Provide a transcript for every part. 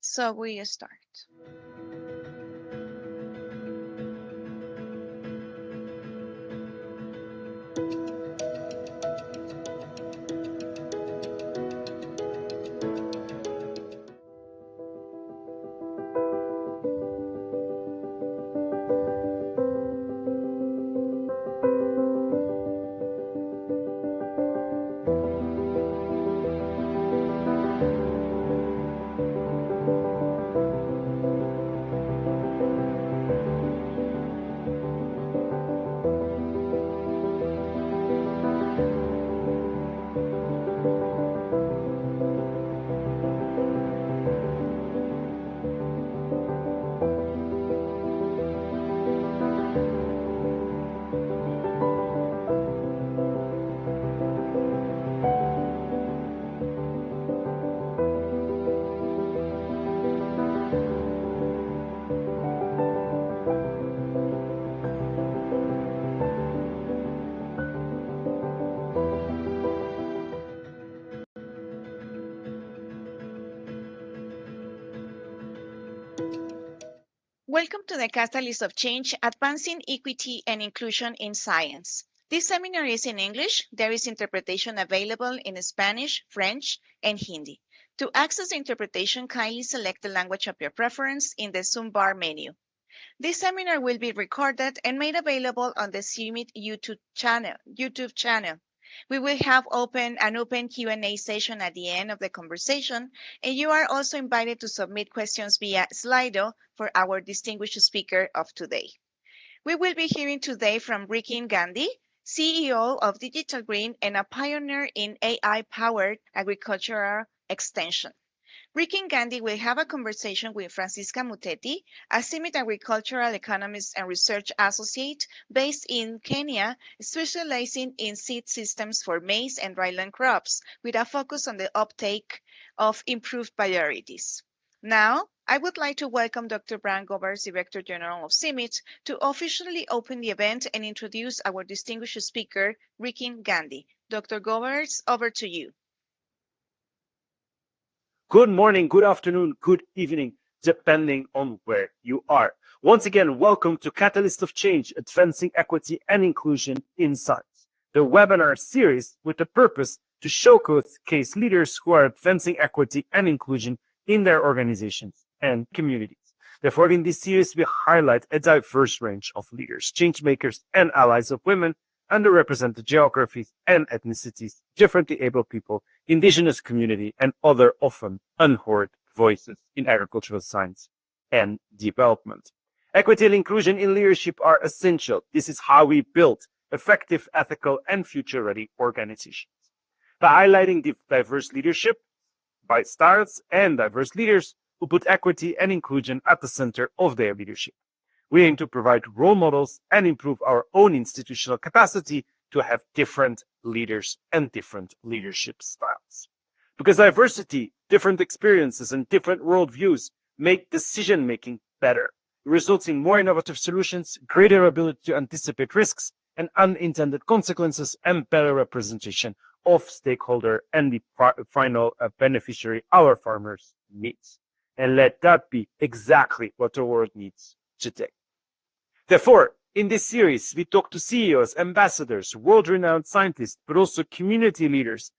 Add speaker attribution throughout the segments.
Speaker 1: So we start. Welcome to the Catalyst of Change, Advancing Equity and Inclusion in Science. This seminar is in English. There is interpretation available in Spanish, French, and Hindi. To access the interpretation, kindly select the language of your preference in the Zoom bar menu. This seminar will be recorded and made available on the CIMIT YouTube channel. We will have an open Q&A session at the end of the conversation, and you are also invited to submit questions via Slido for our distinguished speaker of today. We will be hearing today from Rikin Gandhi, CEO of Digital Green and a pioneer in AI-powered agricultural extension. Rikin Gandhi will have a conversation with Francisca Mutetti, a CIMIT agricultural economist and research associate based in Kenya, specializing in seed systems for maize and dryland crops, with a focus on the uptake of improved varieties. Now, I would like to welcome Dr. Brian Goberts, Director General of CIMIT, to officially open the event and introduce our distinguished speaker, Rikin Gandhi. Dr. Goberts, over to you.
Speaker 2: Good morning, good afternoon, good evening, depending on where you are. Once again, welcome to Catalyst of Change, Advancing Equity and Inclusion in Science, the webinar series with the purpose to showcase leaders who are advancing equity and inclusion in their organizations and communities. Therefore, in this series, we highlight a diverse range of leaders, change makers, and allies of women, underrepresented geographies and ethnicities, differently abled people, indigenous community, and other often unheard voices in agricultural science and development. Equity and inclusion in leadership are essential. This is how we build effective, ethical, and future-ready organizations. By highlighting the diverse leadership by styles and diverse leaders who put equity and inclusion at the center of their leadership. We aim to provide role models and improve our own institutional capacity to have different leaders and different leadership styles. Because diversity, different experiences, and different worldviews make decision-making better. It results in more innovative solutions, greater ability to anticipate risks and unintended consequences, and better representation of stakeholder and the final beneficiary, our farmers, needs. And let that be exactly what the world needs today. Therefore, in this series, we talk to CEOs, ambassadors, world-renowned scientists, but also community leaders,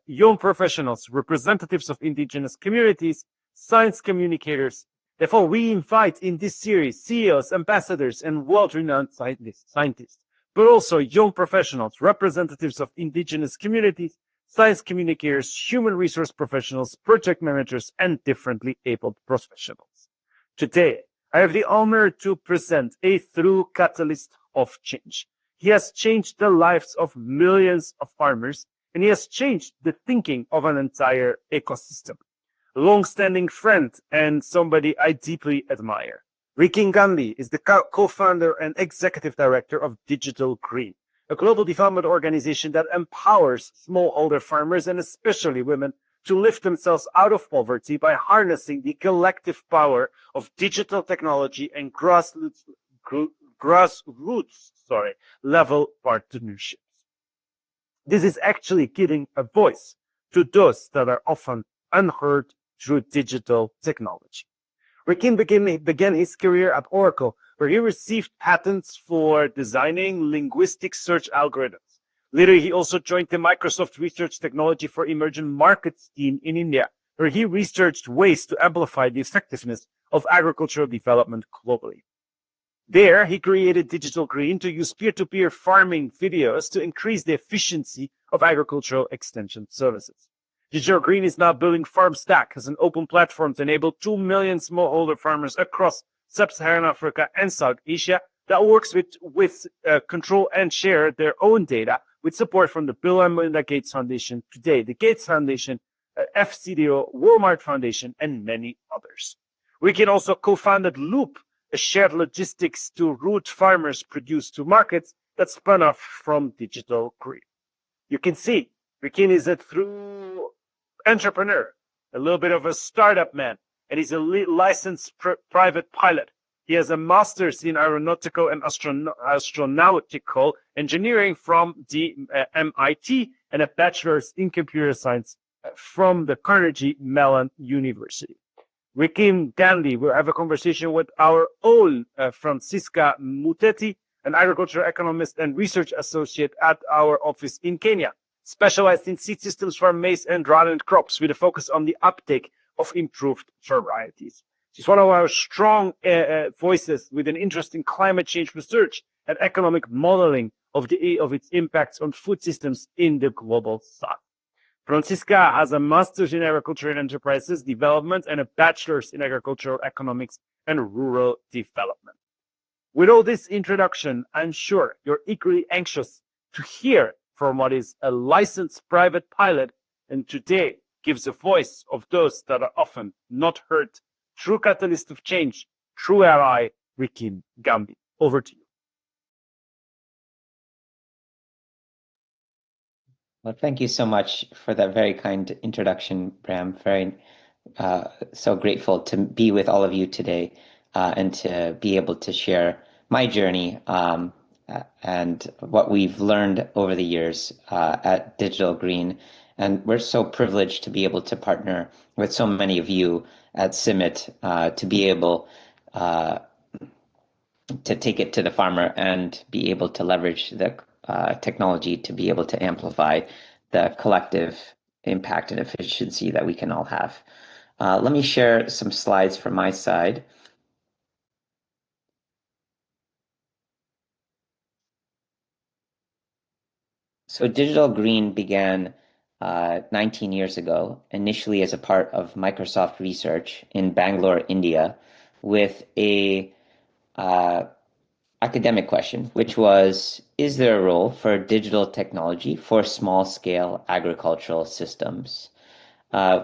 Speaker 2: young professionals, representatives of indigenous communities, science communicators. Therefore, we invite in this series CEOs, ambassadors, and world-renowned scientists, but also young professionals, representatives of indigenous communities, science communicators, human resource professionals, project managers, and differently abled professionals. Today, I have the honor to present a true catalyst of change. He has changed the lives of millions of farmers, and he has changed the thinking of an entire ecosystem. Long-standing friend and somebody I deeply admire. Rikin Gandhi is the co-founder and executive director of Digital Green, a global development organization that empowers smallholder farmers and especially women to lift themselves out of poverty by harnessing the collective power of digital technology and grassroots level partnerships. This is actually giving a voice to those that are often unheard, through digital technology. Rikin began his career at Oracle, where he received patents for designing linguistic search algorithms. Later, he also joined the Microsoft Research Technology for Emerging Markets team in India, where he researched ways to amplify the effectiveness of agricultural development globally. There, he created Digital Green to use peer-to-peer farming videos to increase the efficiency of agricultural extension services. Digital Green is now building FarmStack as an open platform to enable 2 million smallholder farmers across Sub-Saharan Africa and South Asia that works with control and share their own data with support from the Bill and Melinda Gates Foundation, today the Gates Foundation, FCDO, Walmart Foundation, and many others. Rikin also co-founded Loop, a shared logistics to route farmers' produce to markets that spun off from Digital Green. You can see Rikin is a true entrepreneur, a little bit of a startup man, and he's a licensed private pilot. He has a master's in aeronautical and astronautical engineering from the MIT and a bachelor's in computer science from the Carnegie Mellon University. Rikin Gandhi will have a conversation with our own Francisca Mutetti, an agricultural economist and research associate at our office in Kenya, specialized in seed systems for maize and drought crops with a focus on the uptake of improved varieties. She's one of our strong voices with an interest in climate change research and economic modeling of its impacts on food systems in the global south. Francisca has a master's in agriculture and enterprises development and a bachelor's in agricultural economics and rural development. With all this introduction, I'm sure you're equally anxious to hear from what is a licensed private pilot and today gives a voice of those that are often not heard. True catalyst of change, true ally, Rikin Gandhi. Over to you.
Speaker 3: Well, thank you so much for that very kind introduction, Bram. So grateful to be with all of you today and to be able to share my journey and what we've learned over the years at Digital Green. And we're so privileged to be able to partner with so many of you at CIMMYT to be able to take it to the farmer and be able to leverage the technology to be able to amplify the collective impact and efficiency that we can all have. Let me share some slides from my side. So Digital Green began 19 years ago, initially as a part of Microsoft Research in Bangalore, India, with a academic question, which was, is there a role for digital technology for small-scale agricultural systems?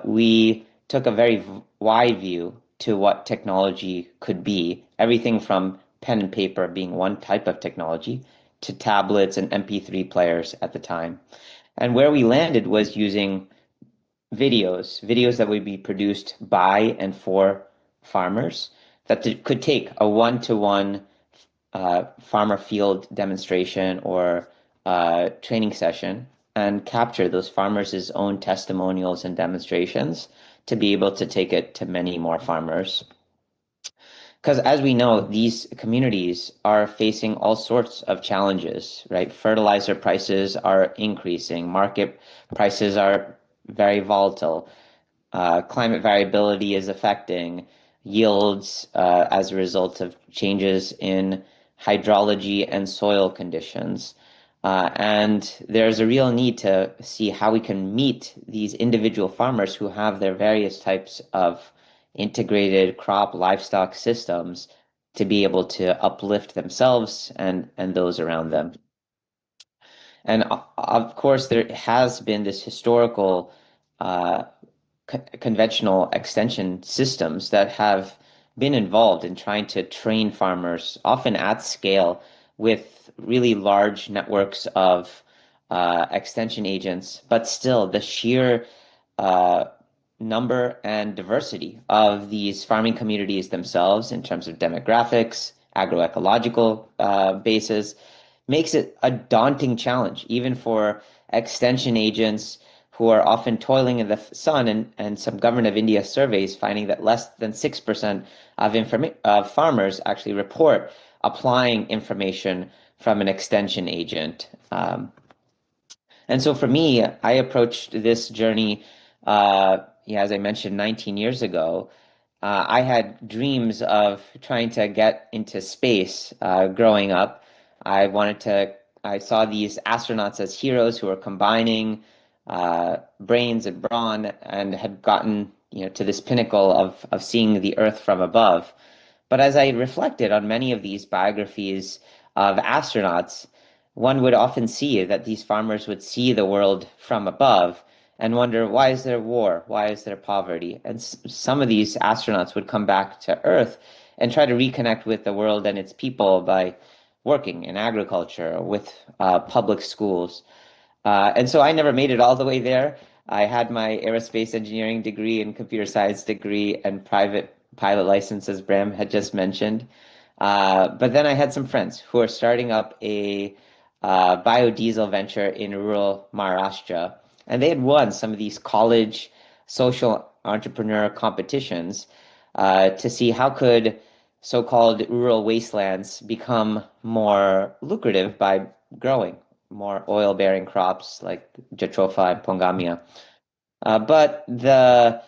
Speaker 3: We took a very wide view to what technology could be, everything from pen and paper being one type of technology to tablets and MP3 players at the time. And where we landed was using videos that would be produced by and for farmers that could take a one-to-one farmer field demonstration or training session and capture those farmers' own testimonials and demonstrations to be able to take it to many more farmers. Because as we know, these communities are facing all sorts of challenges, right? Fertilizer prices are increasing, market prices are very volatile, climate variability is affecting yields as a result of changes in hydrology and soil conditions. And there's a real need to see how we can meet these individual farmers who have their various types of integrated crop livestock systems to be able to uplift themselves and those around them. And of course, there has been this historical conventional extension systems that have been involved in trying to train farmers, often at scale, with really large networks of extension agents, but still the sheer number and diversity of these farming communities themselves in terms of demographics, agroecological basis, makes it a daunting challenge, even for extension agents who are often toiling in the sun, and some Government of India surveys finding that less than 6% of farmers actually report applying information from an extension agent. And so for me, I approached this journey, as I mentioned, 19 years ago. I had dreams of trying to get into space growing up. I saw these astronauts as heroes who were combining brains and brawn and had gotten, to this pinnacle of seeing the Earth from above. But as I reflected on many of these biographies of astronauts, one would often see that these farmers would see the world from above and wonder, why is there war? Why is there poverty? And some of these astronauts would come back to Earth and try to reconnect with the world and its people by working in agriculture, with public schools. And so I never made it all the way there. I had my aerospace engineering degree and computer science degree and private pilot license, as Bram had just mentioned. But then I had some friends who are starting up a biodiesel venture in rural Maharashtra. And they had won some of these college social entrepreneur competitions to see how could so-called rural wastelands become more lucrative by growing more oil-bearing crops like jatropha and pongamia. But that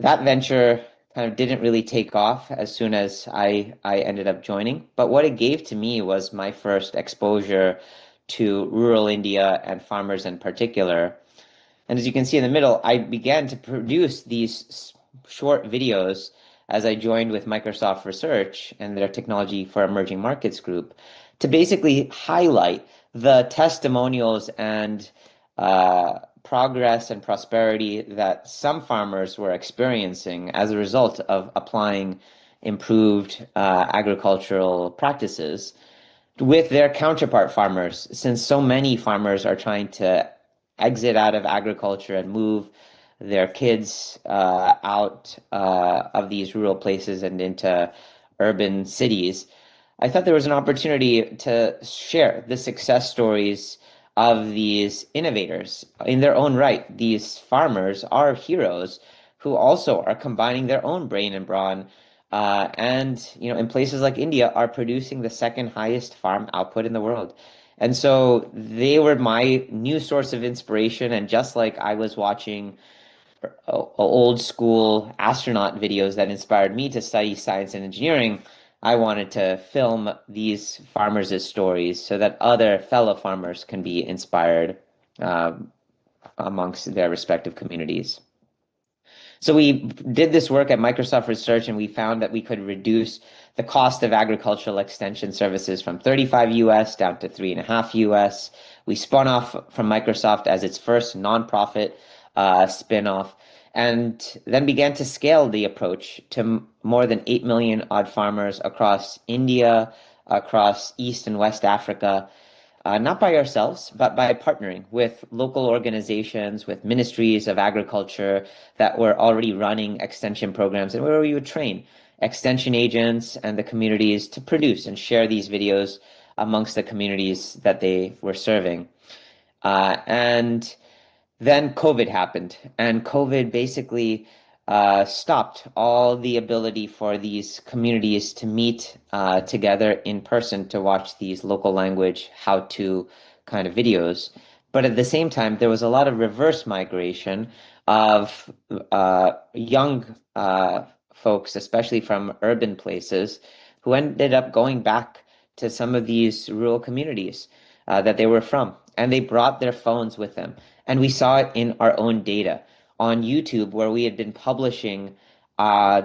Speaker 3: venture kind of didn't really take off as soon as I ended up joining. But what it gave to me was my first exposure to rural India and farmers in particular. And as you can see in the middle, I began to produce these short videos as I joined with Microsoft Research and their Technology for Emerging Markets group to basically highlight the testimonials and progress and prosperity that some farmers were experiencing as a result of applying improved agricultural practices with their counterpart farmers, since so many farmers are trying to exit out of agriculture and move their kids out of these rural places and into urban cities. I thought there was an opportunity to share the success stories of these innovators. In their own right, these farmers are heroes who also are combining their own brain and brawn, and in places like India are producing the second highest farm output in the world. And so they were my new source of inspiration. And just like I was watching old school astronaut videos that inspired me to study science and engineering, I wanted to film these farmers' stories so that other fellow farmers can be inspired amongst their respective communities. So we did this work at Microsoft Research, and we found that we could reduce the cost of agricultural extension services from 35 US down to 3.5 US. We spun off from Microsoft as its first nonprofit spin-off, and then began to scale the approach to more than 8 million odd farmers across India, across East and West Africa, not by ourselves, but by partnering with local organizations, with ministries of agriculture that were already running extension programs, and where we would train extension agents and the communities to produce and share these videos amongst the communities that they were serving. And then COVID happened, and COVID basically stopped all the ability for these communities to meet together in person to watch these local language how-to kind of videos. But at the same time, there was a lot of reverse migration of young folks, especially from urban places, who ended up going back to some of these rural communities that they were from. And they brought their phones with them. And we saw it in our own data on YouTube, where we had been publishing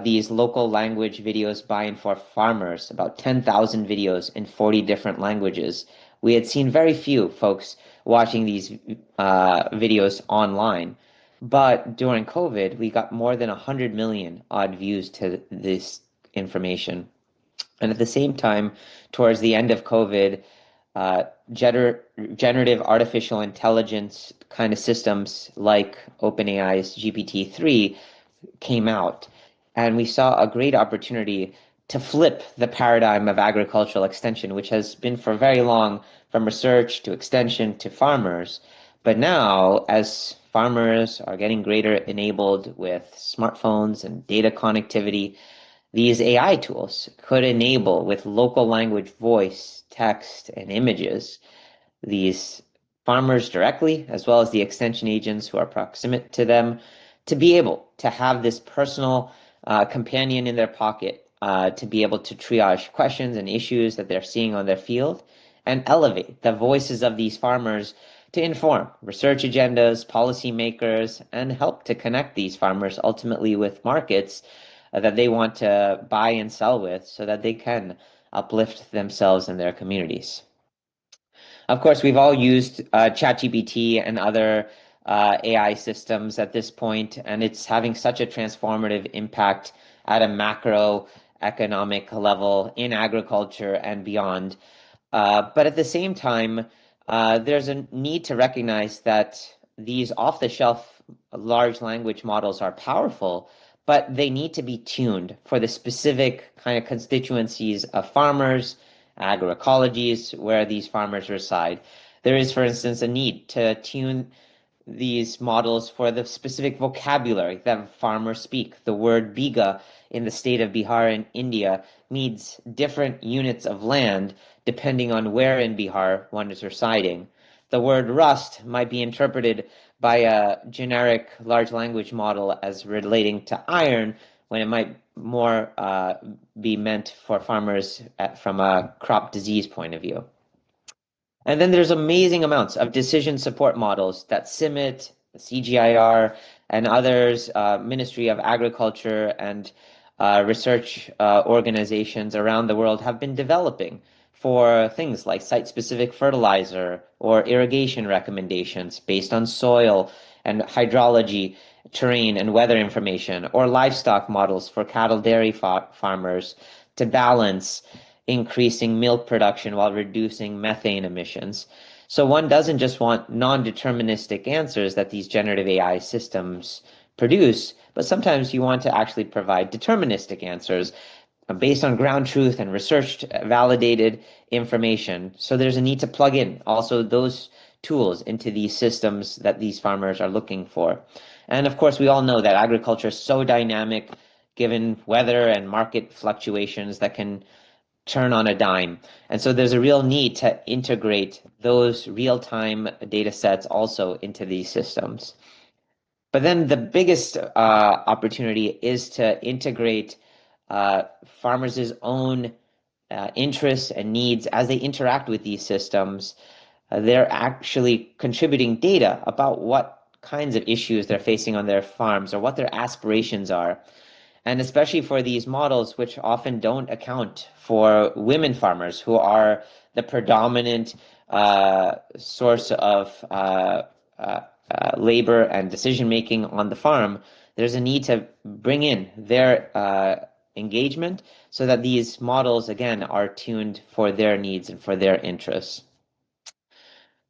Speaker 3: these local language videos by and for farmers, about 10,000 videos in 40 different languages. We had seen very few folks watching these videos online. But during COVID, we got more than 100 million odd views to this information. And at the same time, towards the end of COVID, generative artificial intelligence kind of systems like OpenAI's GPT-3 came out, and we saw a great opportunity to flip the paradigm of agricultural extension, which has been for very long from research to extension to farmers. But now, as farmers are getting greater enabled with smartphones and data connectivity, these AI tools could enable with local language voice, text, and images these farmers directly, as well as the extension agents who are proximate to them, to be able to have this personal companion in their pocket to be able to triage questions and issues that they're seeing on their field and elevate the voices of these farmers to inform research agendas, policymakers, and help to connect these farmers ultimately with markets that they want to buy and sell with so that they can uplift themselves and their communities. Of course, we've all used ChatGPT and other AI systems at this point, and it's having such a transformative impact at a macroeconomic level in agriculture and beyond. But at the same time, there's a need to recognize that these off-the-shelf large language models are powerful, but they need to be tuned for the specific kind of constituencies of farmers, agroecologies where these farmers reside. There is, for instance, a need to tune these models for the specific vocabulary that farmers speak. The word biga in the state of Bihar in India means different units of land depending on where in Bihar one is residing. The word rust might be interpreted by a generic large language model as relating to iron, when it might more be meant for farmers from a crop disease point of view. And then there's amazing amounts of decision support models that CIMMYT, CGIAR, and others, Ministry of Agriculture and research organizations around the world have been developing for things like site-specific fertilizer or irrigation recommendations based on soil and hydrology, terrain, and weather information, or livestock models for cattle dairy farmers to balance increasing milk production while reducing methane emissions. So one doesn't just want non-deterministic answers that these generative AI systems produce, but sometimes you want to actually provide deterministic answers based on ground truth and research validated information. So there's a need to plug in also those tools into these systems that these farmers are looking for. And of course, we all know that agriculture is so dynamic given weather and market fluctuations that can turn on a dime. And so there's a real need to integrate those real-time data sets also into these systems. But then the biggest opportunity is to integrate farmers' own interests and needs as they interact with these systems. They're actually contributing data about what kinds of issues they're facing on their farms or what their aspirations are. And especially for these models, which often don't account for women farmers who are the predominant source of labor and decision-making on the farm, there's a need to bring in their engagement so that these models, again, are tuned for their needs and for their interests.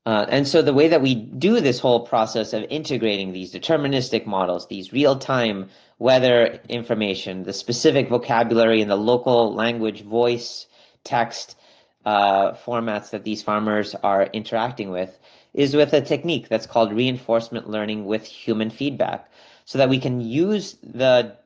Speaker 3: And so the way that we do this whole process of integrating these deterministic models, these real-time weather information, the specific vocabulary and the local language, voice, text formats that these farmers are interacting with, is with a technique that's called reinforcement learning with human feedback, so that we can use the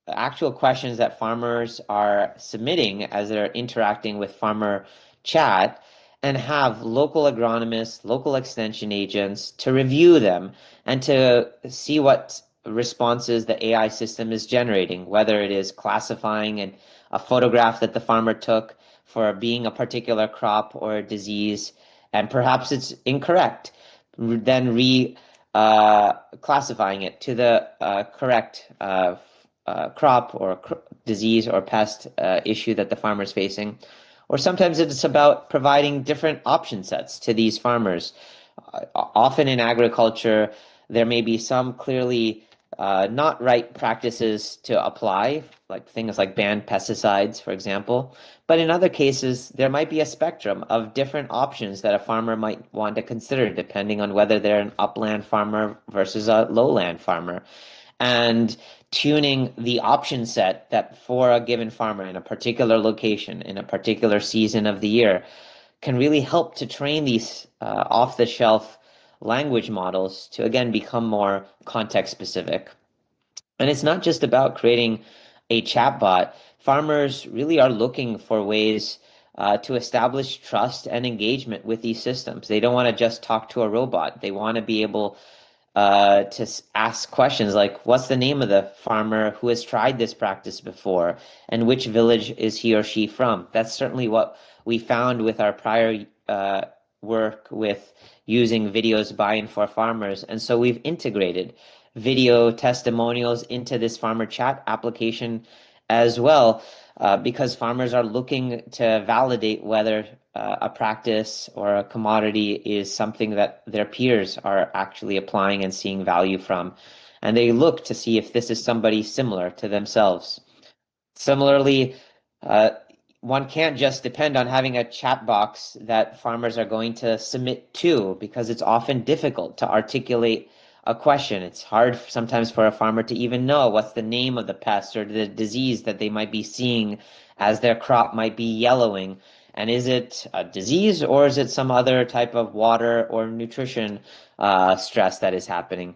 Speaker 3: actual questions that farmers are submitting as they're interacting with farmer chat and have local agronomists, local extension agents to review them and to see what responses the AI system is generating, whether it is classifying a photograph that the farmer took for being a particular crop or a disease, and perhaps it's incorrect, then classifying it to the correct crop or disease or pest issue that the farmer is facing. Or sometimes it's about providing different option sets to these farmers. Often in agriculture, there may be some clearly not right practices to apply, like things like banned pesticides, for example. But in other cases, there might be a spectrum of different options that a farmer might want to consider, depending on whether they're an upland farmer versus a lowland farmer. And tuning the option set that for a given farmer in a particular location, in a particular season of the year, can really help to train these off-the-shelf language models to, again, become more context specific. And it's not just about creating a chatbot. Farmers really are looking for ways to establish trust and engagement with these systems. They don't want to just talk to a robot. They want to be able to ask questions like, what's the name of the farmer who has tried this practice before, and which village is he or she from? That's certainly what we found with our prior work with using videos by and for farmers. And so we've integrated video testimonials into this farmer chat application as well, because farmers are looking to validate whether a practice or a commodity is something that their peers are actually applying and seeing value from. And they look to see if this is somebody similar to themselves. Similarly, one can't just depend on having a chat box that farmers are going to submit to, because it's often difficult to articulate a question. It's hard sometimes for a farmer to even know what's the name of the pest or the disease that they might be seeing as their crop might be yellowing. And is it a disease, or is it some other type of water or nutrition stress that is happening?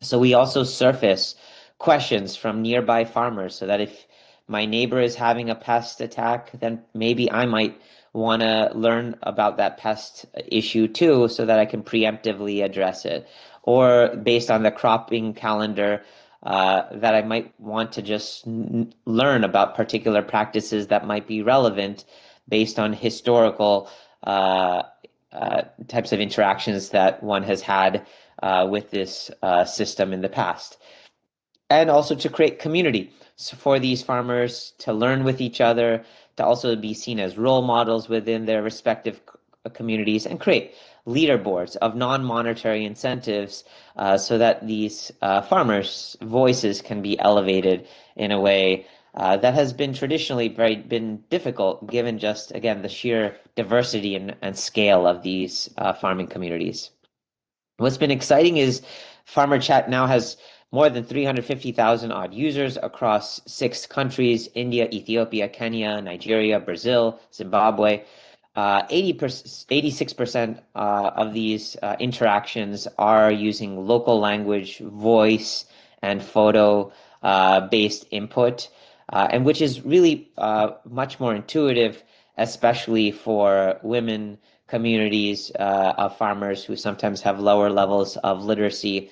Speaker 3: So we also surface questions from nearby farmers, so that if my neighbor is having a pest attack, then maybe I might want to learn about that pest issue too, so that I can preemptively address it. Or based on the cropping calendar, that I might want to just learn about particular practices that might be relevant based on historical types of interactions that one has had with this system in the past. And also to create community, so for these farmers to learn with each other, to also be seen as role models within their respective communities, and create leaderboards of non-monetary incentives, so that these farmers' voices can be elevated in a way that has been traditionally been difficult, given just, again, the sheer diversity and scale of these farming communities. What's been exciting is Farmer Chat now has more than 350,000 odd users across 6 countries: India, Ethiopia, Kenya, Nigeria, Brazil, Zimbabwe. 86% of these interactions are using local language, voice, and photo based input, and which is really much more intuitive, especially for women communities of farmers who sometimes have lower levels of literacy.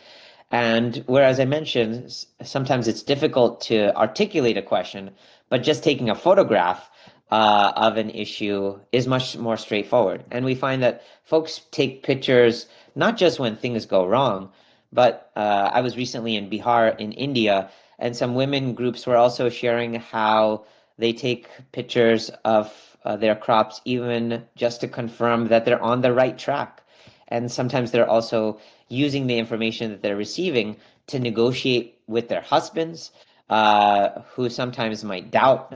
Speaker 3: And whereas I mentioned, sometimes it's difficult to articulate a question, but just taking a photograph of an issue is much more straightforward. And we find that folks take pictures not just when things go wrong, but I was recently in Bihar in India, and some women groups were also sharing how they take pictures of their crops even just to confirm that they're on the right track. And sometimes they're also using the information that they're receiving to negotiate with their husbands, who sometimes might doubt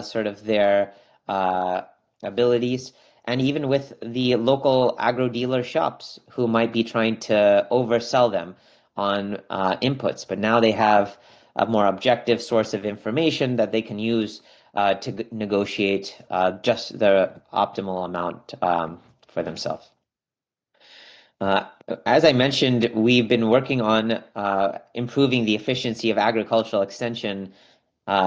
Speaker 3: sort of their abilities, and even with the local agro dealer shops who might be trying to oversell them on inputs. But now they have a more objective source of information that they can use to negotiate just the optimal amount for themselves. As I mentioned, we've been working on improving the efficiency of agricultural extension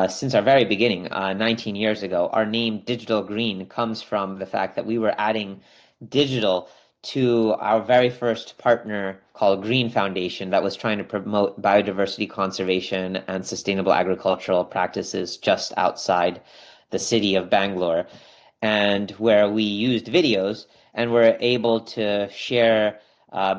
Speaker 3: since our very beginning, 19 years ago. Our name Digital Green comes from the fact that we were adding digital to our very first partner called Green Foundation, that was trying to promote biodiversity conservation and sustainable agricultural practices just outside the city of Bangalore, and where we used videos and were able to share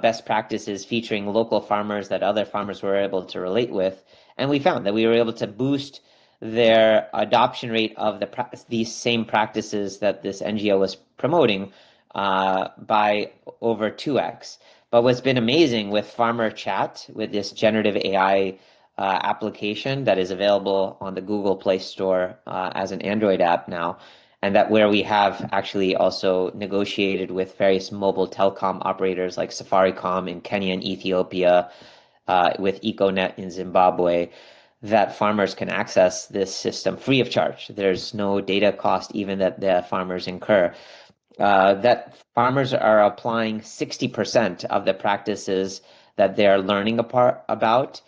Speaker 3: best practices featuring local farmers that other farmers were able to relate with. And we found that we were able to boost their adoption rate of these same practices that this NGO was promoting by over 2x. But what's been amazing with Farmer Chat, with this generative AI application that is available on the Google Play Store as an Android app now, and that where we have actually also negotiated with various mobile telecom operators like Safaricom in Kenya and Ethiopia, with EcoNet in Zimbabwe, that farmers can access this system free of charge. There's no data cost even that the farmers incur. that farmers are applying 60% of the practices that they're learning about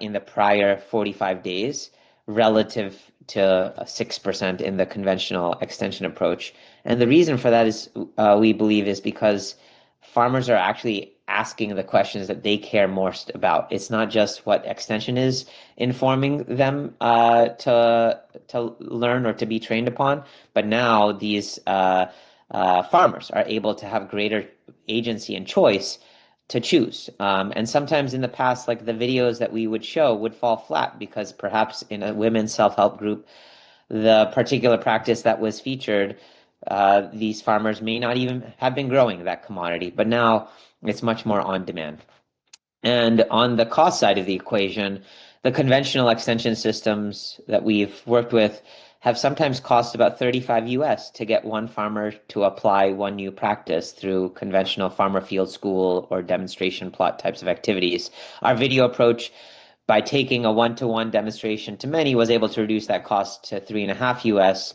Speaker 3: in the prior 45 days relative to 6% in the conventional extension approach. And the reason for that is, we believe, is because farmers are actually asking the questions that they care most about. It's not just what extension is informing them to learn or to be trained upon, but now these farmers are able to have greater agency and choice to choose. And sometimes in the past, like the videos that we would show would fall flat because perhaps in a women's self-help group, the particular practice that was featured, these farmers may not even have been growing that commodity, but now it's much more on demand. And on the cost side of the equation, the conventional extension systems that we've worked with have sometimes cost about 35 US to get one farmer to apply one new practice through conventional farmer field school or demonstration plot types of activities. Our video approach, by taking a one-to-one demonstration to many, was able to reduce that cost to 3.5 US,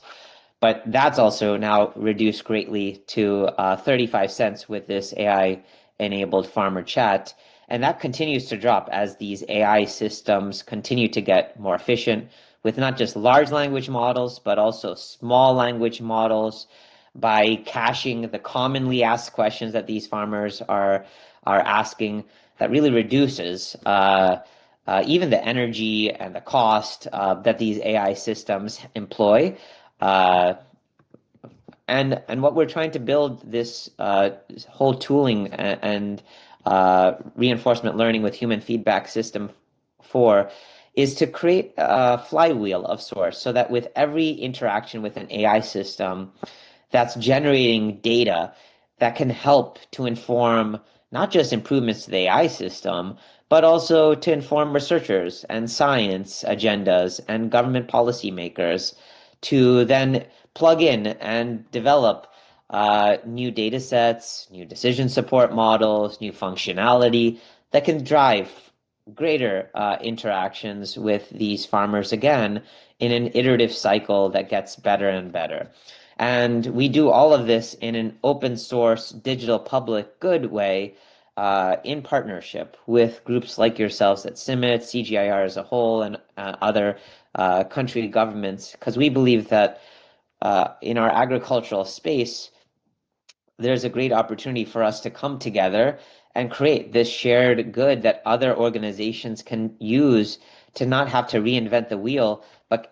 Speaker 3: but that's also now reduced greatly to 35 cents with this AI-enabled farmer chat. And that continues to drop as these AI systems continue to get more efficient with not just large language models, but also small language models, by caching the commonly asked questions that these farmers are asking. That really reduces even the energy and the cost that these AI systems employ. And what we're trying to build this whole tooling and reinforcement learning with human feedback system for is to create a flywheel of sorts, so that with every interaction with an AI system that's generating data that can help to inform not just improvements to the AI system, but also to inform researchers and science agendas and government policymakers to then plug in and develop new data sets, new decision support models, new functionality that can drive greater interactions with these farmers again in an iterative cycle that gets better and better. And we do all of this in an open source, digital public good way, in partnership with groups like yourselves at CIMMYT, CGIAR as a whole, and other country governments, because we believe that in our agricultural space, there's a great opportunity for us to come together and create this shared good that other organizations can use to not have to reinvent the wheel,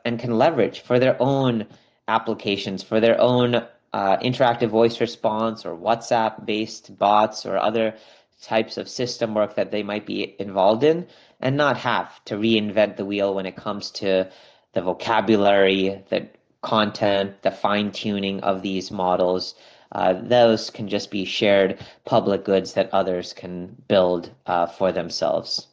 Speaker 3: and can leverage for their own applications, for their own interactive voice response or WhatsApp-based bots or other types of system work that they might be involved in, and not have to reinvent the wheel when it comes to the vocabulary, the content, the fine-tuning of these models. Those can just be shared public goods that others can build for themselves.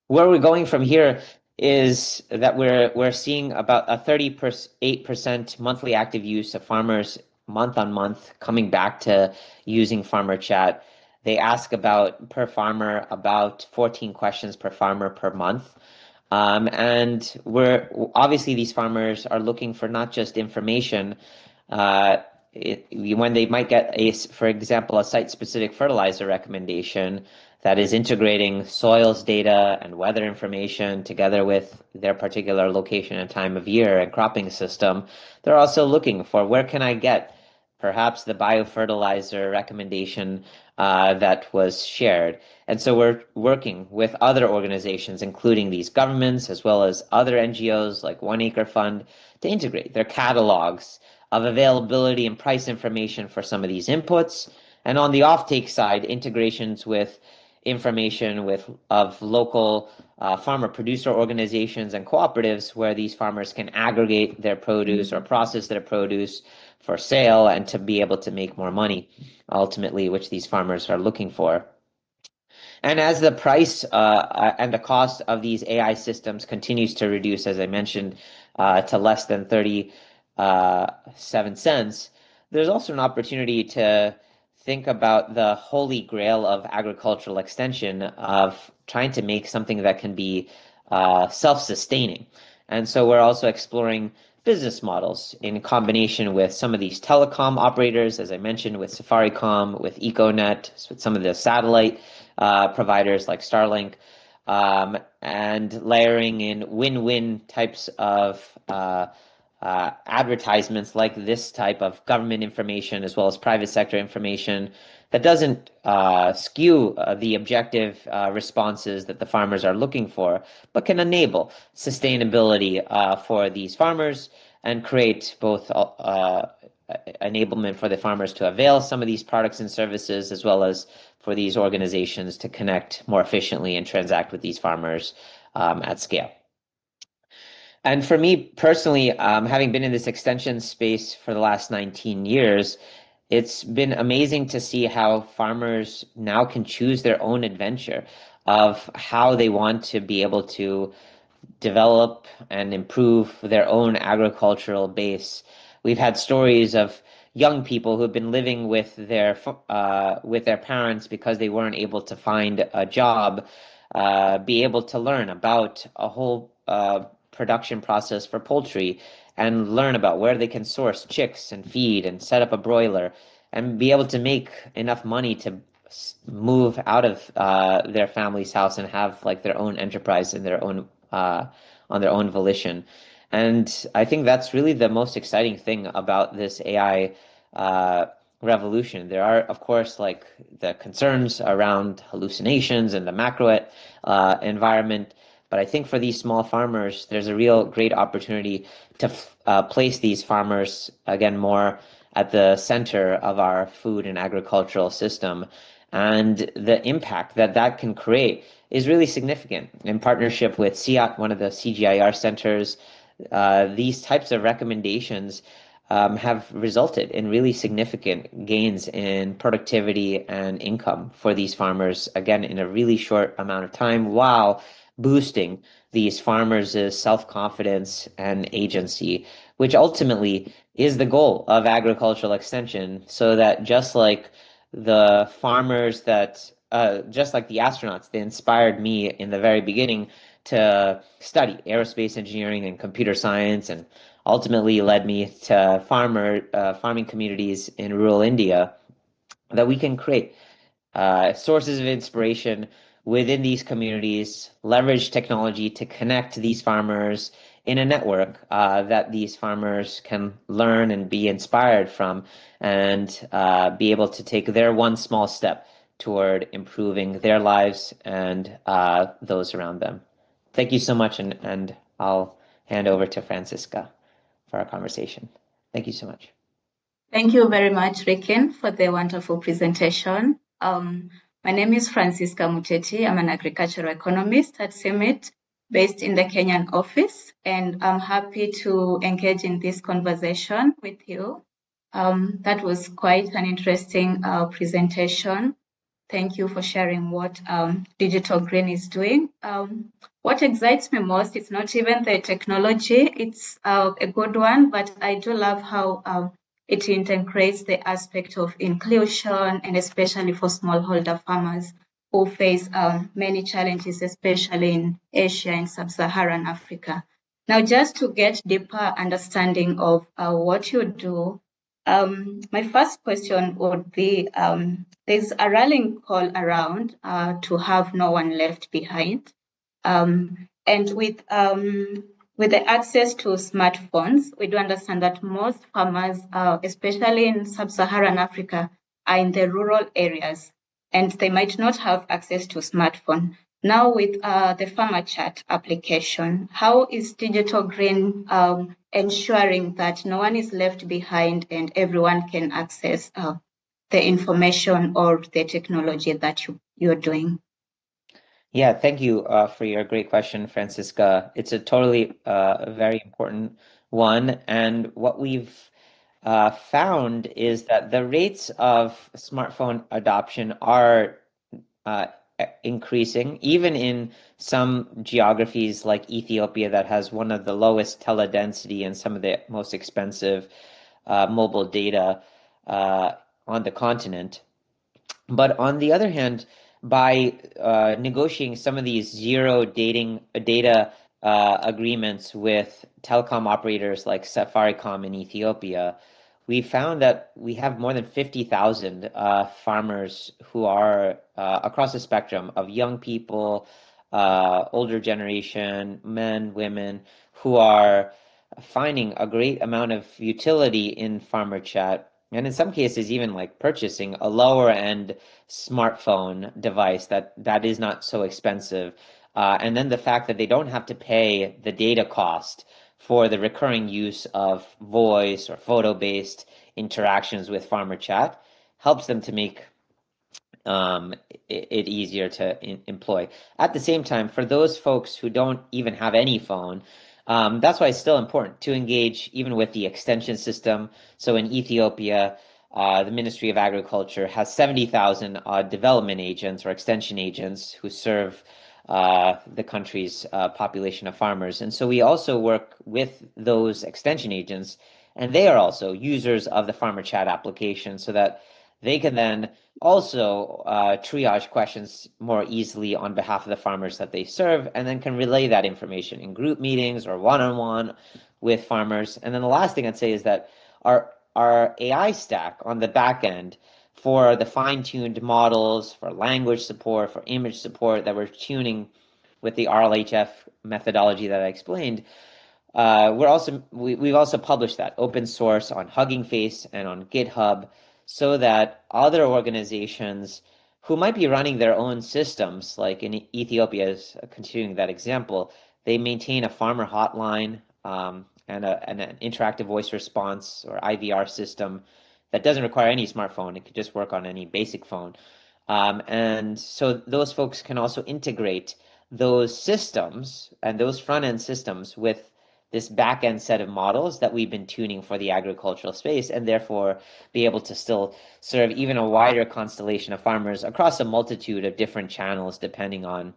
Speaker 3: Where we're going from here is that we're seeing about a 38% monthly active use of farmers month on month coming back to using farmer chat. They ask about per farmer about 14 questions per farmer per month. And obviously these farmers are looking for not just information, when they might get for example, a site-specific fertilizer recommendation that is integrating soils data and weather information together with their particular location and time of year and cropping system. They're also looking for, where can I get perhaps the biofertilizer recommendation that was shared. And so we're working with other organizations, including these governments, as well as other NGOs like One Acre Fund, to integrate their catalogs of availability and price information for some of these inputs. And on the offtake side, integrations with information of local farmer producer organizations and cooperatives, where these farmers can aggregate their produce or process their produce for sale and to be able to make more money, ultimately, which these farmers are looking for. And as the price and the cost of these AI systems continues to reduce, as I mentioned, to less than 37 cents, there's also an opportunity to think about the holy grail of agricultural extension, of trying to make something that can be self-sustaining. And so we're also exploring business models in combination with some of these telecom operators, as I mentioned, with Safaricom, with Econet, with some of the satellite providers like Starlink, and layering in win-win types of advertisements like this type of government information as well as private sector information that doesn't skew the objective responses that the farmers are looking for, but can enable sustainability for these farmers and create both enablement for the farmers to avail some of these products and services, as well as for these organizations to connect more efficiently and transact with these farmers at scale. And for me personally, having been in this extension space for the last 19 years, it's been amazing to see how farmers now can choose their own adventure of how they want to be able to develop and improve their own agricultural base. We've had stories of young people who've been living with their parents because they weren't able to find a job, be able to learn about a whole production process for poultry and learn about where they can source chicks and feed and set up a broiler and be able to make enough money to move out of their family's house and have like their own enterprise in their own on their own volition. And I think that's really the most exciting thing about this AI revolution. There are, of course, like the concerns around hallucinations and the macro environment. But I think for these small farmers, there's a real great opportunity to place these farmers, again, more at the center of our food and agricultural system. And the impact that that can create is really significant. In partnership with CIAT, one of the CGIAR centers, these types of recommendations have resulted in really significant gains in productivity and income for these farmers, again, in a really short amount of time, while boosting these farmers' self-confidence and agency, which ultimately is the goal of agricultural extension, so that just like the farmers that, just like the astronauts, they inspired me in the very beginning to study aerospace engineering and computer science, and ultimately led me to farming communities in rural India, that we can create sources of inspiration within these communities, leverage technology to connect these farmers in a network that these farmers can learn and be inspired from, and be able to take their one small step toward improving their lives and those around them. Thank you so much, and I'll hand over to Francisca for our conversation. Thank you so much.
Speaker 4: Thank you very much, Rikin, for the wonderful presentation. My name is Francisca Muteti. I'm an agricultural economist at CIMIT, based in the Kenyan office, and I'm happy to engage in this conversation with you. That was quite an interesting presentation. Thank you for sharing what Digital Green is doing. What excites me most is not even the technology, it's a good one, but I do love how it integrates the aspect of inclusion, and especially for smallholder farmers who face many challenges, especially in Asia and sub-Saharan Africa. Now, just to get deeper understanding of what you do, my first question would be, there's a rallying call around to have no one left behind. And with the access to smartphones, we do understand that most farmers, especially in sub-Saharan Africa, are in the rural areas, and they might not have access to smartphone. Now with the Farmer Chat application, how is Digital Green ensuring that no one is left behind and everyone can access the information or the technology that you're doing?
Speaker 3: Yeah, thank you for your great question, Francisca. It's a totally very important one. And what we've found is that the rates of smartphone adoption are increasing, even in some geographies like Ethiopia that has one of the lowest teledensity and some of the most expensive mobile data on the continent. But on the other hand, by negotiating some of these zero data agreements with telecom operators like Safaricom in Ethiopia, we found that we have more than 50,000 farmers who are across the spectrum of young people, older generation, men, women, who are finding a great amount of utility in Farmer Chat, and in some cases even like purchasing a lower end smartphone device that is not so expensive. And then the fact that they don't have to pay the data cost for the recurring use of voice or photo-based interactions with Farmer Chat helps them to make it easier to employ. At the same time, for those folks who don't even have any phone, that's why it's still important to engage even with the extension system. So in Ethiopia, the Ministry of Agriculture has 70,000 development agents or extension agents who serve the country's population of farmers. And so we also work with those extension agents, and they are also users of the Farmer Chat application so that they can then also triage questions more easily on behalf of the farmers that they serve, and then can relay that information in group meetings or one-on-one with farmers. And then the last thing I'd say is that our AI stack on the back end for the fine-tuned models, for language support, for image support that we're tuning with the RLHF methodology that I explained, we've also published that open source on Hugging Face and on GitHub, so that other organizations who might be running their own systems, like in Ethiopia, is continuing that example, they maintain a farmer hotline and an interactive voice response or IVR system that doesn't require any smartphone. It could just work on any basic phone. And so those folks can also integrate those systems and those front-end systems with this back-end set of models that we've been tuning for the agricultural space, and therefore be able to still serve even a wider constellation of farmers across a multitude of different channels, depending on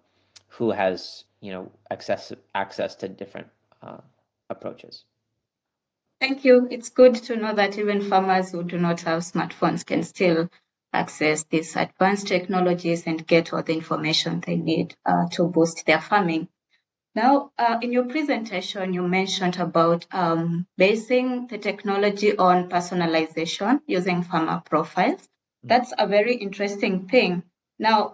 Speaker 3: who has, access to different approaches.
Speaker 4: Thank you. It's good to know that even farmers who do not have smartphones can still access these advanced technologies and get all the information they need to boost their farming. Now, in your presentation, you mentioned about basing the technology on personalization using farmer profiles. That's a very interesting thing. Now,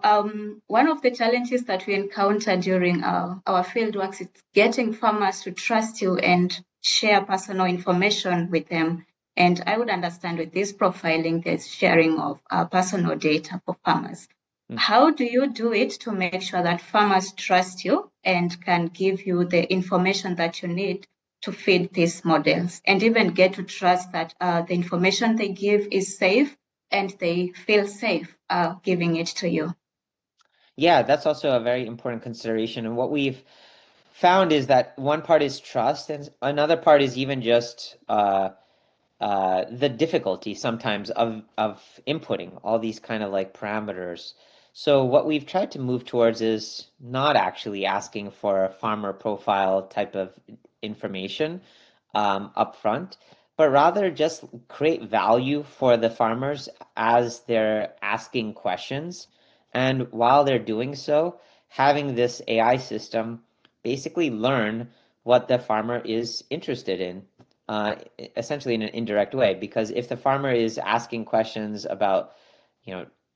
Speaker 4: one of the challenges that we encounter during our fieldwork is getting farmers to trust you and share personal information with them. And I would understand with this profiling, there's sharing of personal data for farmers. How do you do it to make sure that farmers trust you and can give you the information that you need to feed these models, and even get to trust that the information they give is safe and they feel safe giving it to you?
Speaker 3: Yeah, that's also a very important consideration. And what we've found is that one part is trust, and another part is even just the difficulty sometimes of inputting all these kind of like parameters. So what we've tried to move towards is not actually asking for a farmer profile type of information up front, but rather just create value for the farmers as they're asking questions. And while they're doing so, having this AI system basically learn what the farmer is interested in, essentially in an indirect way. Because if the farmer is asking questions about,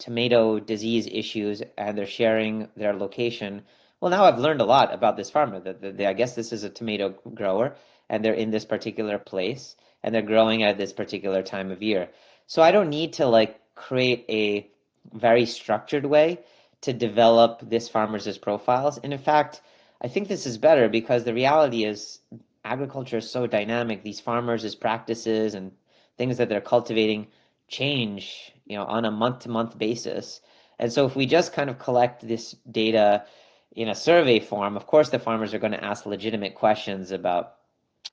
Speaker 3: tomato disease issues and they're sharing their location, well, now I've learned a lot about this farmer. I guess this is a tomato grower and they're in this particular place and they're growing at this particular time of year. So I don't need to create a very structured way to develop this farmer's profiles. And in fact, I think this is better because the reality is agriculture is so dynamic. These farmers' practices and things that they're cultivating change, on a month-to-month basis. And so if we just kind of collect this data in a survey form, of course the farmers are going to ask legitimate questions about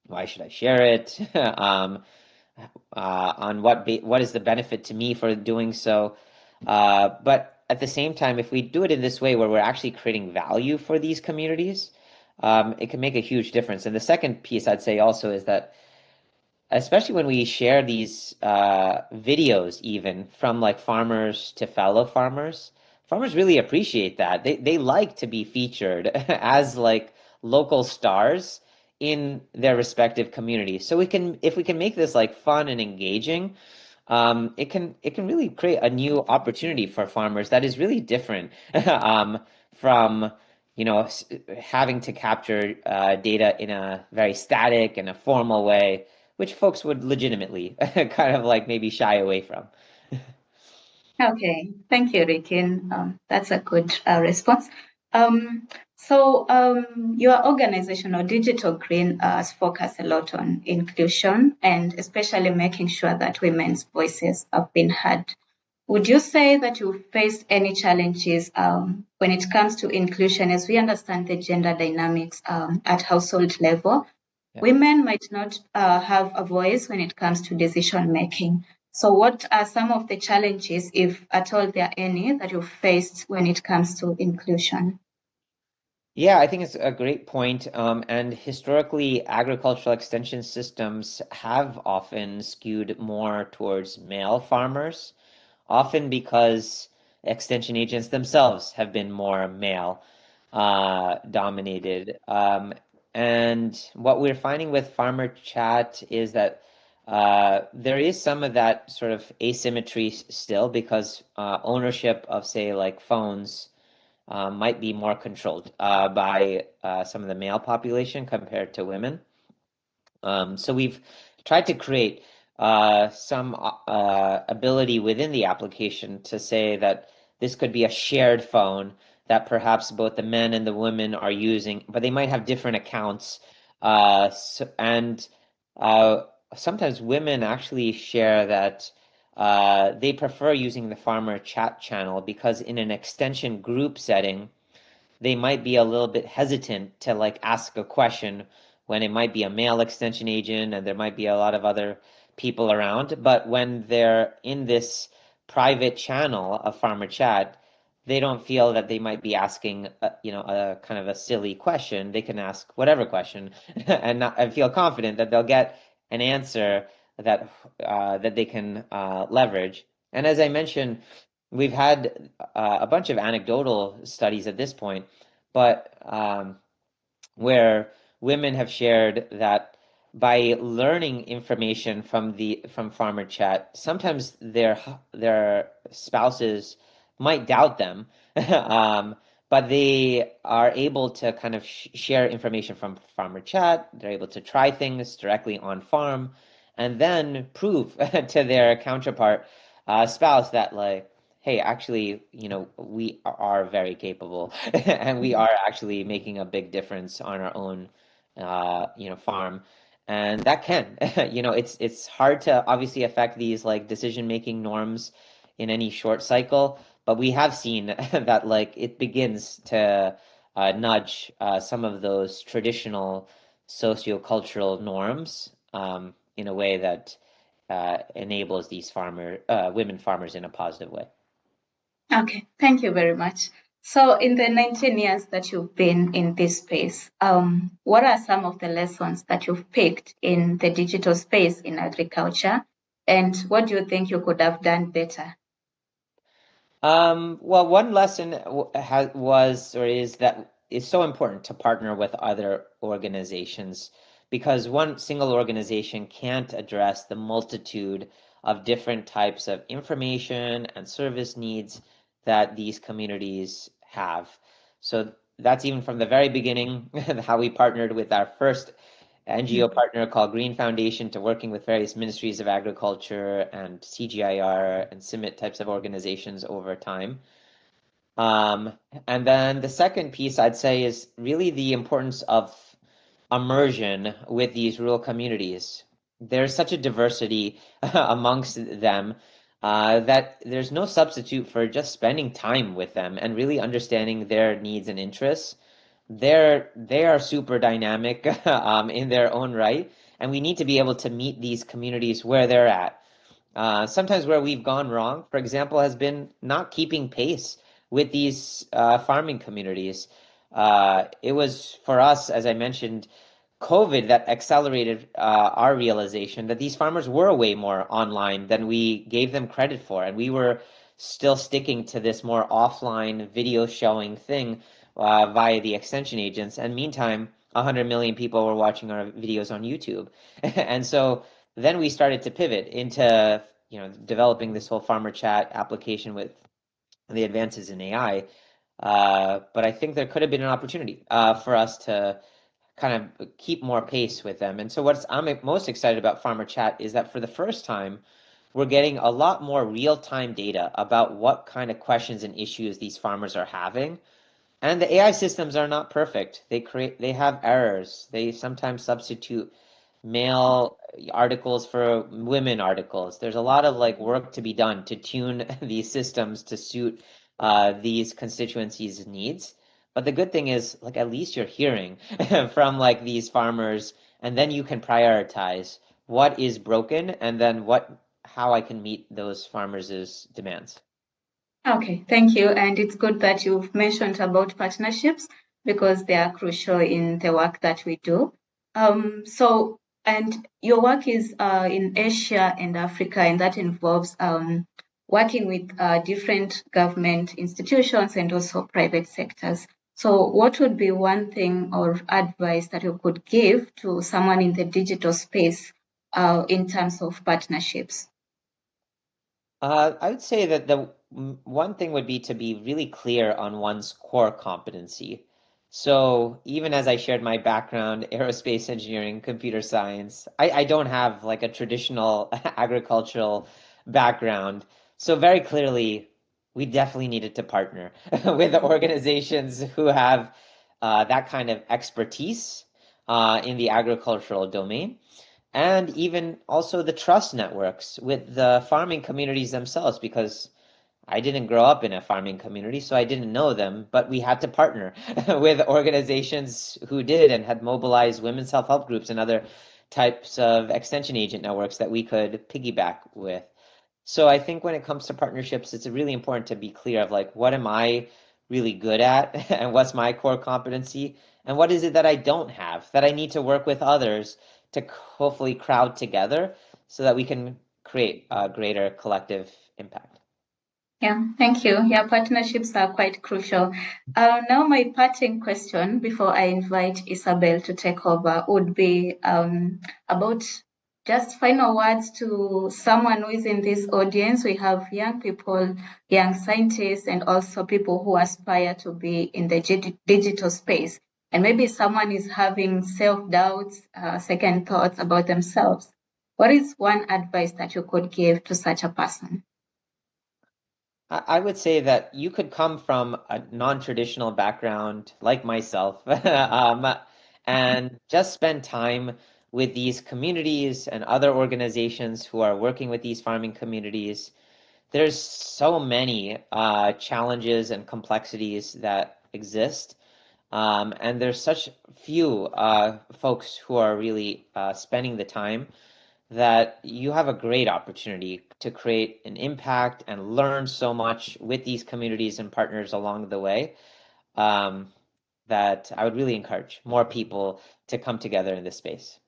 Speaker 3: why should I share it, on what is the benefit to me for doing so. But at the same time, if we do it in this way where we're actually creating value for these communities, it can make a huge difference. And the second piece I'd say also is that, especially when we share these videos, even from farmers to fellow farmers really appreciate that. They like to be featured as local stars in their respective communities. So if we can make this like fun and engaging, it can really create a new opportunity for farmers that is really different from having to capture data in a very static and a formal way, which folks would legitimately kind of like maybe shy away from.
Speaker 4: Okay, thank you, Rikin. That's a good response. Your organization or Digital Green has focused a lot on inclusion and especially making sure that women's voices have been heard. Would you say that you faced any challenges when it comes to inclusion, as we understand the gender dynamics at household level?
Speaker 3: Yeah.
Speaker 4: Women might not have a voice when it comes to decision making. So what are some of the challenges, if at all there are any, that you faced when it comes to inclusion?
Speaker 3: Yeah, I think it's a great point. And historically, agricultural extension systems have often skewed more towards male farmers, often because extension agents themselves have been more male dominated. And what we're finding with farmer chat is that there is some of that sort of asymmetry still, because ownership of, say, like phones might be more controlled by some of the male population compared to women. So we've tried to create some ability within the application to say that this could be a shared phone that perhaps both the men and the women are using, but they might have different accounts. And sometimes women actually share that they prefer using the farmer chat channel because in an extension group setting, they might be a little bit hesitant to like ask a question when it might be a male extension agent and there might be a lot of other people around. But when they're in this private channel of farmer chat, they don't feel that they might be asking, a kind of a silly question. They can ask whatever question and feel confident that they'll get an answer that they can leverage. And as I mentioned, we've had a bunch of anecdotal studies at this point, but where women have shared that by learning information from farmer chat, sometimes their spouses might doubt them, but they are able to kind of share information from farmer chat. They're able to try things directly on farm, and then prove to their counterpart spouse that like, hey, actually, we are very capable and we are actually making a big difference on our own, farm. And that can, it's hard to obviously affect these like decision-making norms in any short cycle, but we have seen that like it begins to nudge some of those traditional sociocultural norms in a way that enables these women farmers in a positive way.
Speaker 4: Okay, thank you very much. So in the 19 years that you've been in this space, what are some of the lessons that you've picked in the digital space in agriculture? And what do you think you could have done better?
Speaker 3: Well, one lesson is that it's so important to partner with other organizations, because one single organization can't address the multitude of different types of information and service needs that these communities have. So that's even from the very beginning, how we partnered with our first NGO partner called Green Foundation to working with various ministries of agriculture and CGIAR and CIMMYT types of organizations over time. And then the second piece I'd say is really the importance of immersion with these rural communities. There's such a diversity amongst them that there's no substitute for just spending time with them and really understanding their needs and interests. They are super dynamic in their own right, and we need to be able to meet these communities where they're at. Sometimes where we've gone wrong, for example, has been not keeping pace with these farming communities. It was for us, as I mentioned, COVID that accelerated our realization that these farmers were way more online than we gave them credit for, and we were still sticking to this more offline video showing thing via the extension agents. And meantime, 100 million people were watching our videos on YouTube. And so then we started to pivot into, developing this whole farmer chat application with the advances in AI. But I think there could have been an opportunity for us to kind of keep more pace with them. And so I'm most excited about Farmer Chat is that for the first time, we're getting a lot more real-time data about what kind of questions and issues these farmers are having. And the AI systems are not perfect. They have errors. They sometimes substitute male articles for women articles. There's a lot of work to be done to tune these systems to suit these constituencies' needs. But the good thing is, at least you're hearing from these farmers, and then you can prioritize what is broken and then how I can meet those farmers' demands.
Speaker 4: Okay, thank you. And it's good that you've mentioned about partnerships because they are crucial in the work that we do. And your work is in Asia and Africa, and that involves working with different government institutions and also private sectors. So what would be one thing or advice that you could give to someone in the digital space in terms of partnerships?
Speaker 3: I would say that the one thing would be to be really clear on one's core competency. So even as I shared my background, aerospace engineering, computer science, I don't have a traditional agricultural background. So very clearly, we definitely needed to partner with organizations who have that kind of expertise in the agricultural domain. And even also the trust networks with the farming communities themselves, because I didn't grow up in a farming community, so I didn't know them, but we had to partner with organizations who did and had mobilized women's self-help groups and other types of extension agent networks that we could piggyback with. So I think when it comes to partnerships, it's really important to be clear of what am I really good at and what's my core competency and what is it that I don't have that I need to work with others to hopefully crowd together so that we can create a greater collective impact.
Speaker 4: Yeah, thank you. Yeah, partnerships are quite crucial. Now, my parting question before I invite Isabel to take over would be about just final words to someone who is in this audience. We have young people, young scientists, and also people who aspire to be in the digital space. And maybe someone is having self-doubts, second thoughts about themselves. What is one advice that you could give to such a person?
Speaker 3: I would say that you could come from a non-traditional background like myself, and just spend time with these communities and other organizations who are working with these farming communities. There's so many challenges and complexities that exist, and there's such few folks who are really spending the time that you have a great opportunity to create an impact and learn so much with these communities and partners along the way, that I would really encourage more people to come together in this space.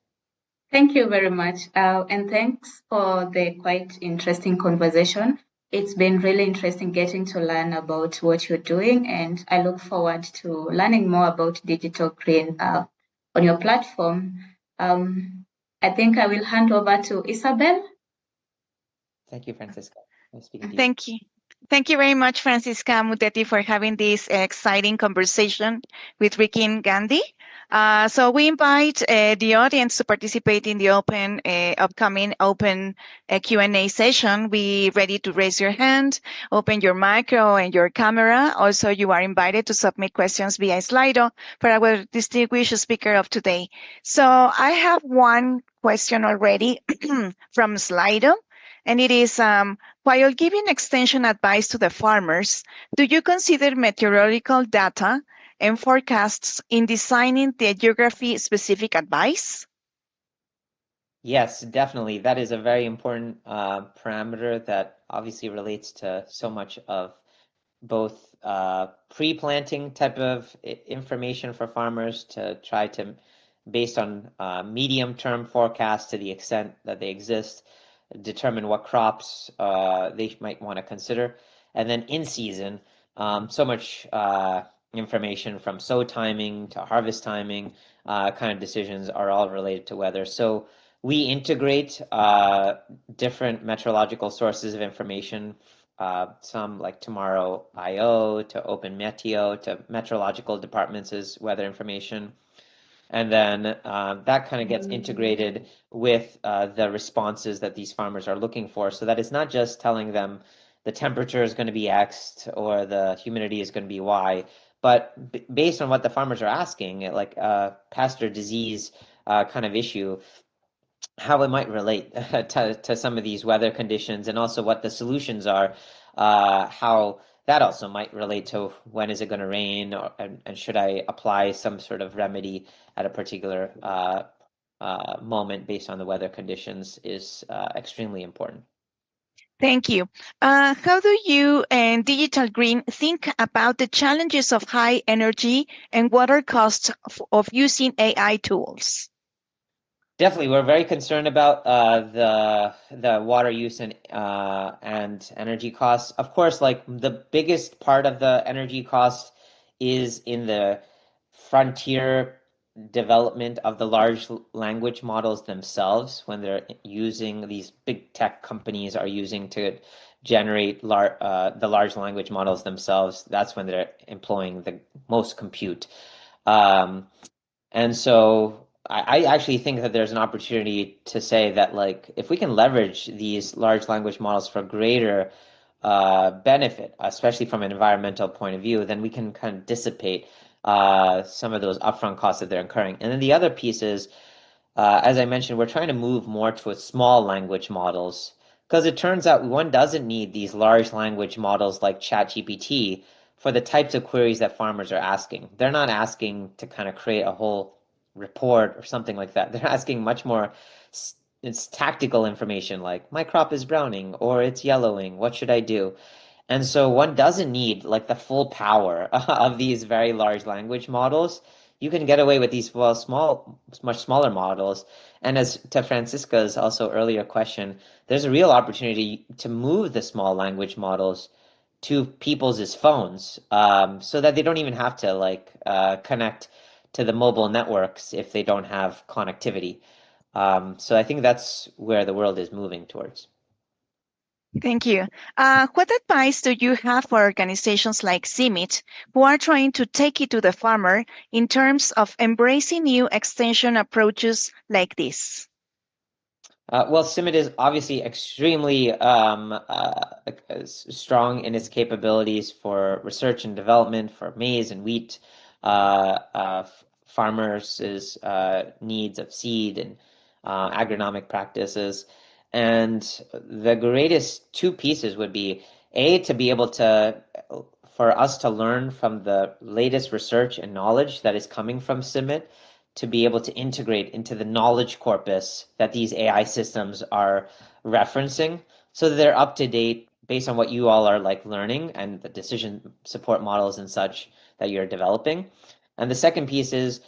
Speaker 4: Thank you very much. And thanks for the quite interesting conversation. It's been really interesting getting to learn about what you're doing, and I look forward to learning more about digital green on your platform. I think I will hand over to Isabel.
Speaker 3: Thank you, Francisca. Nice speaking to you.
Speaker 1: Thank you. Thank you very much, Francisca Muteti, for having this exciting conversation with Rikin Gandhi. So we invite the audience to participate in the upcoming open Q&A session. Be ready to raise your hand, open your micro and your camera. Also, you are invited to submit questions via Slido for our distinguished speaker of today. So I have one question already from Slido, and it is, while giving extension advice to the farmers, do you consider meteorological data and forecasts in designing the geography-specific advice?
Speaker 3: Yes, definitely. That is a very important parameter that obviously relates to so much of both pre-planting type of information for farmers to try to, based on medium-term forecasts to the extent that they exist, determine what crops they might want to consider. And then in season, so much information from sow timing to harvest timing kind of decisions are all related to weather. So we integrate different meteorological sources of information, some like Tomorrow.io to Open Meteo to meteorological departments' weather information. And then that kind of gets integrated with the responses that these farmers are looking for, so that it's not just telling them the temperature is going to be X or the humidity is going to be Y, but based on what the farmers are asking, like pest or disease kind of issue, how it might relate to some of these weather conditions, and also what the solutions are, how that also might relate to when is it going to rain, and should I apply some sort of remedy at a particular moment based on the weather conditions is extremely important.
Speaker 1: Thank you. How do you and Digital Green think about the challenges of high energy and water costs of using AI tools?
Speaker 3: Definitely, we're very concerned about the water use and energy costs. Of course, like the biggest part of the energy cost is in the frontier development of the large language models themselves, when they're using these big tech companies are using to generate the large language models themselves. That's when they're employing the most compute. And so I actually think that there's an opportunity to say that, like, if we can leverage these large language models for greater benefit, especially from an environmental point of view, then we can kind of dissipate some of those upfront costs that they're incurring. And then the other piece is, as I mentioned, we're trying to move more towards small language models, because it turns out one doesn't need these large language models like ChatGPT for the types of queries that farmers are asking. They're not asking to kind of create a whole report or something like that. They're asking much more, it's tactical information like my crop is browning or it's yellowing. What should I do? And so one doesn't need like the full power of these very large language models. You can get away with these much smaller models. And as to Francisca's also earlier question, there's a real opportunity to move the small language models to people's phones, so that they don't even have to like connect to the mobile networks if they don't have connectivity. So I think that's where the world is moving towards.
Speaker 1: Thank you. What advice do you have for organizations like CIMIT who are trying to take it to the farmer in terms of embracing new extension approaches like this?
Speaker 3: Well, CIMIT is obviously extremely strong in its capabilities for research and development for maize and wheat, farmers' needs of seed and agronomic practices. And the greatest two pieces would be, A, to be able to, for us to learn from the latest research and knowledge that is coming from CIMIT, to be able to integrate into the knowledge corpus that these AI systems are referencing, so that they're up to date based on what you all are like learning and the decision support models and such that you're developing. And the second piece is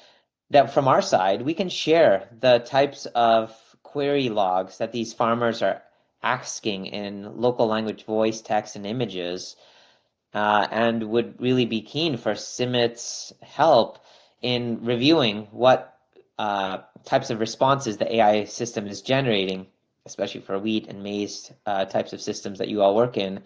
Speaker 3: that from our side, we can share the types of query logs that these farmers are asking in local language voice, text, and images, and would really be keen for CIMIT's help in reviewing what types of responses the AI system is generating, especially for wheat and maize types of systems that you all work in,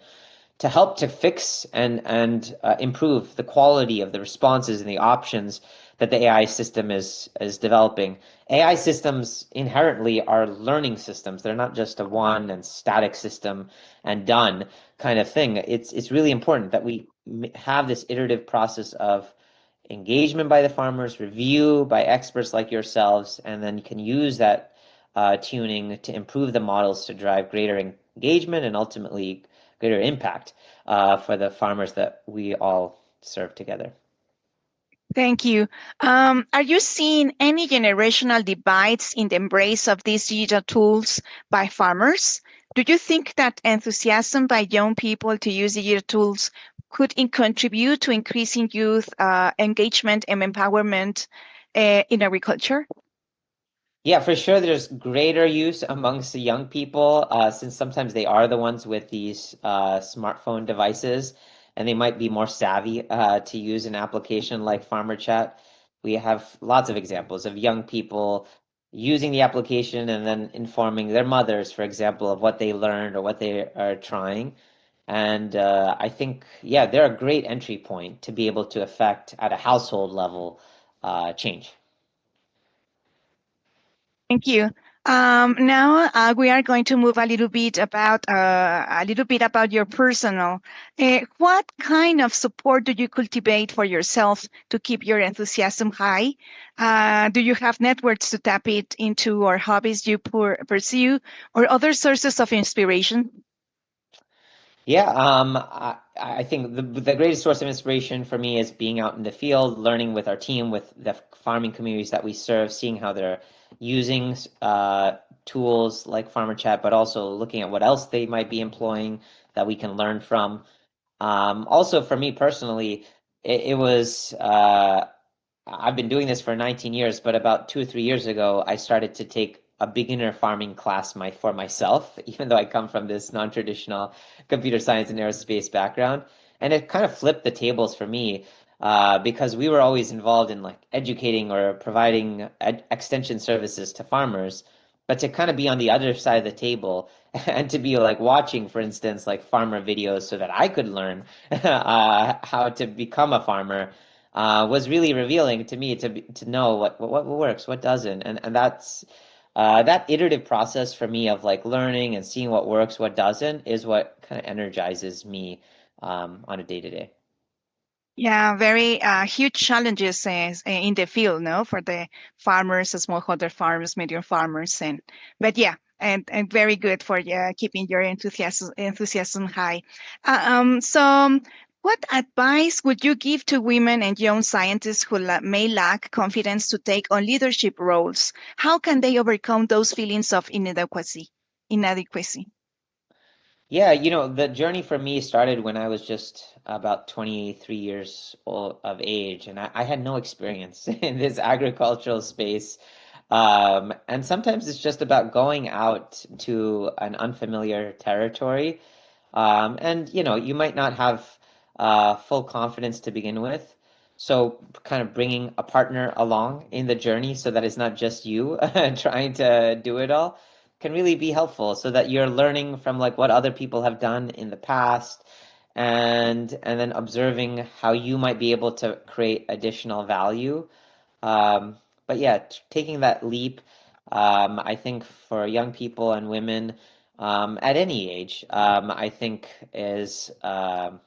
Speaker 3: to help to fix and improve the quality of the responses and the options that the AI system is developing. AI systems inherently are learning systems. They're not just a one and static system and done kind of thing. It's really important that we have this iterative process of engagement by the farmers, review by experts like yourselves, and then you can use that tuning to improve the models to drive greater engagement and ultimately greater impact for the farmers that we all serve together.
Speaker 1: Thank you. Are you seeing any generational divides in the embrace of these digital tools by farmers? Do you think that enthusiasm by young people to use digital tools could contribute to increasing youth engagement and empowerment in agriculture?
Speaker 3: Yeah, for sure. There's greater use amongst the young people, since sometimes they are the ones with these smartphone devices. and they might be more savvy to use an application like Farmer Chat. We have lots of examples of young people using the application and then informing their mothers, for example, of what they learned or what they are trying. And I think, yeah, they're a great entry point to be able to affect at a household level change.
Speaker 1: Thank you. Now we are going to move a little bit about your personal. What kind of support do you cultivate for yourself to keep your enthusiasm high? Do you have networks to tap it into, or hobbies you pursue, or other sources of inspiration?
Speaker 3: Yeah, I think the greatest source of inspiration for me is being out in the field, learning with our team, with the farming communities that we serve, seeing how they're using tools like Farmer Chat, but also looking at what else they might be employing that we can learn from. Also, for me personally, it was I've been doing this for 19 years, but about 2 or 3 years ago, I started to take a beginner farming class for myself, even though I come from this non-traditional computer science and aerospace background. And it kind of flipped the tables for me because we were always involved in like educating or providing extension services to farmers. But to kind of be on the other side of the table and to be like watching, for instance, like farmer videos so that I could learn how to become a farmer was really revealing to me to know what works, what doesn't, and that's that iterative process for me of like learning and seeing what works, what doesn't, is what kind of energizes me on a day-to-day.
Speaker 1: Yeah, very huge challenges in the field, no, for the farmers, smallholder farmers, medium farmers, but yeah, and very good for keeping your enthusiasm high. So, what advice would you give to women and young scientists who may lack confidence to take on leadership roles? How can they overcome those feelings of inadequacy? Inadequacy.
Speaker 3: Yeah, the journey for me started when I was just about 23 years old of age, and I had no experience in this agricultural space. And sometimes it's just about going out to an unfamiliar territory. And you might not have full confidence to begin with. So kind of bringing a partner along in the journey so that it's not just you trying to do it all can really be helpful so that you're learning from like what other people have done in the past and then observing how you might be able to create additional value. But yeah, taking that leap, I think for young people and women at any age, I think is worth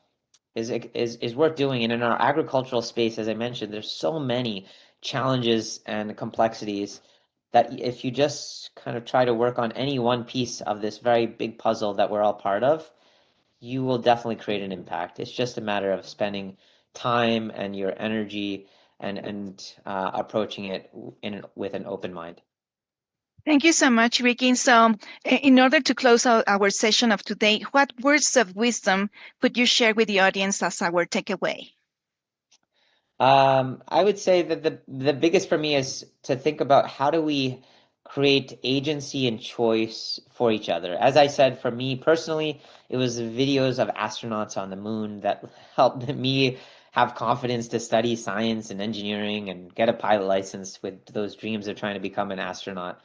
Speaker 3: doing. And in our agricultural space, as I mentioned, there's so many challenges and complexities that if you just kind of try to work on any one piece of this very big puzzle that we're all part of, you will definitely create an impact. It's just a matter of spending time and your energy and approaching it with an open mind.
Speaker 1: Thank you so much, Rikin. So, in order to close out our session of today, what words of wisdom could you share with the audience as our takeaway?
Speaker 3: I would say that the biggest for me is to think about how do we create agency and choice for each other. As I said, for me personally, it was videos of astronauts on the moon that helped me have confidence to study science and engineering and get a pilot license with those dreams of trying to become an astronaut.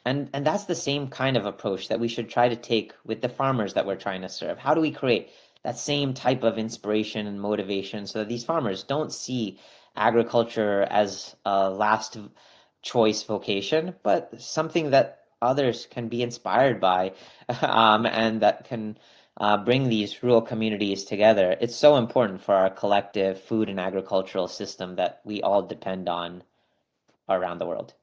Speaker 3: And that's the same kind of approach that we should try to take with the farmers that we're trying to serve. How do we create that same type of inspiration and motivation so that these farmers don't see agriculture as a last choice vocation, but something that others can be inspired by and that can bring these rural communities together. It's so important for our collective food and agricultural system that we all depend on around the world.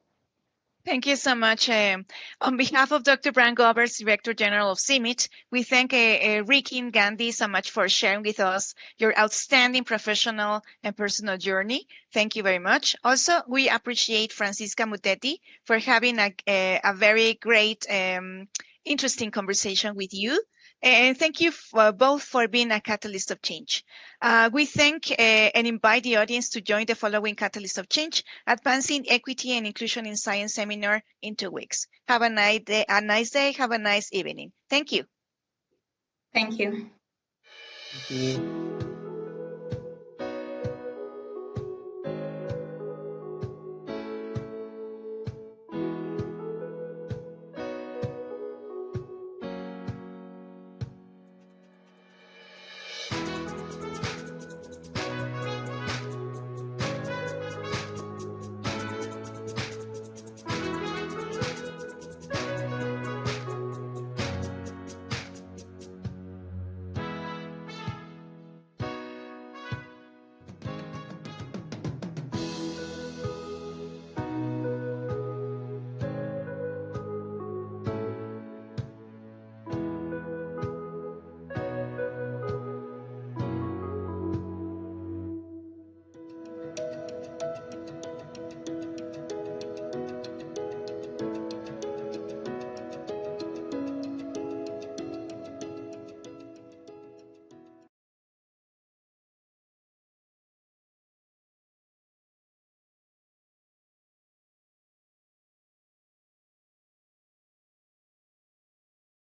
Speaker 1: Thank you so much. On behalf of Dr. Brian Govers, Director General of CIMIT, we thank Rikin Gandhi so much for sharing with us your outstanding professional and personal journey. Thank you very much. Also, we appreciate Francisca Mutetti for having a very great, interesting conversation with you. And thank you both for being a catalyst of change. We thank and invite the audience to join the following Catalyst of Change, Advancing Equity and Inclusion in Science seminar in 2 weeks. Have a nice day. Have a nice evening. Thank you.
Speaker 4: Thank you.
Speaker 3: Thank you.